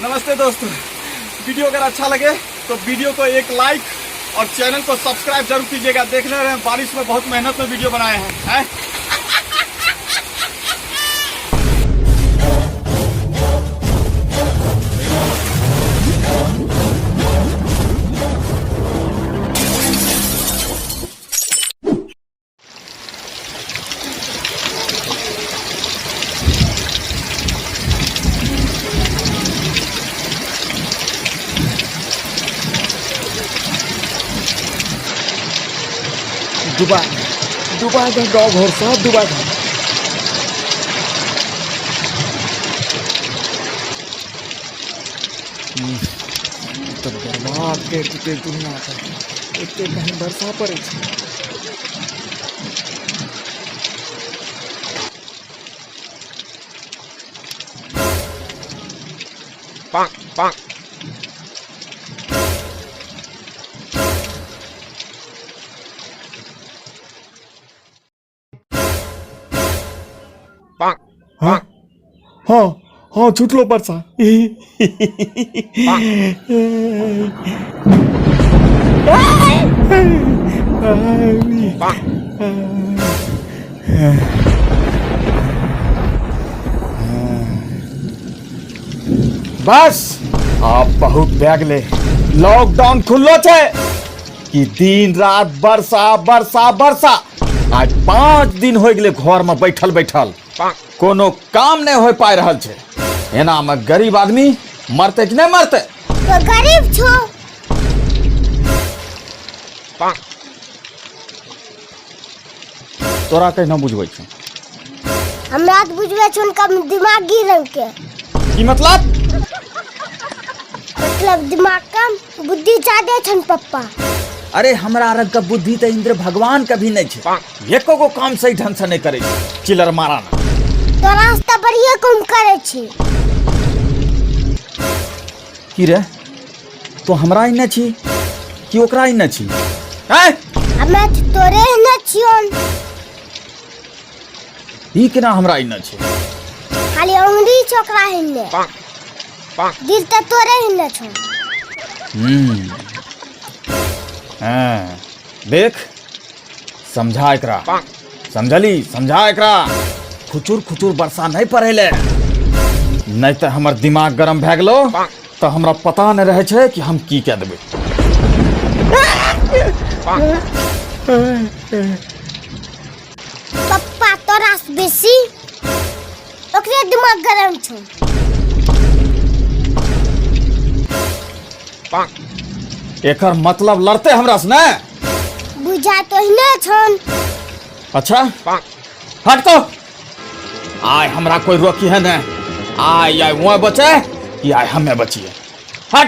नमस्ते दोस्तों, वीडियो अगर अच्छा लगे तो वीडियो को एक लाइक और चैनल को सब्सक्राइब जरूर कीजिएगा। देख रहे हैं बारिश में बहुत मेहनत में वीडियो बनाए हैं। डुबा था गाँव घर सब डुबा था। तो बर्बाद के दुनिया था एते कहीं वर्षा पड़े छै। हाँ हाँ हाँ छुटलो वर्षा। बस आप बहुत भै गेले। लॉकडाउन खुल्लो छे कि दिन रात वर्षा वर्षा वर्षा। आज 5 दिन हो गए घर में बैठल बैठल कोनो काम नहीं हो पा रहा छे। एना में गरीब आदमी मरते कि नहीं मरते? तो गरीब छो। तोरा कहीं न बुझबै छौ। हमरा त बुझबै छौ उनका दिमागी रंग के। की मतलब दिमाग कम बुद्धि ज्यादा छन पप्पा। अरे हमरा रंग का बुद्धि तो इंद्र भगवान का भी नहीं छे। एको गो काम सही ढंग से नहीं करे। चिलर मारा ना तो रास्ता बढ़िया कम करे छे। की रे तो हमरा ही न छी कि ओकरा ही न छी? हैं हमे तोरे ही न छियोन। ई केना हमरा ही न छी? खाली अंगुरी छोकरा ही ने। दिल त तोरे ही न छो। हाँ देख समझा एकरा। समझली समझा एकरा। खुचुर खुचुर वर्षा नहीं पड़ेले नहीं तो हमर दिमाग गरम भै गेलो तो हमरा पता नहीं रहे छे कि हम की कह देबे। पप्पा तोरा से बेसी ओकरे दिमाग गरम छो। एकर मतलब लड़ते हमरा से ने? बुझा तो ही न छन। अच्छा हट तो। आय हमरा कोई रोकी है न। आय वो बचे कि आय हमें बचिए। हट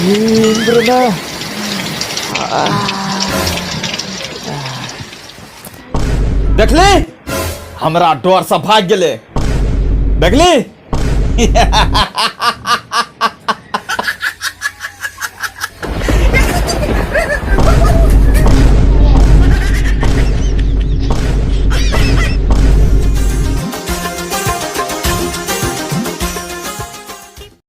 इंद्रना देखली हमरा डर से भाग गेले। देखली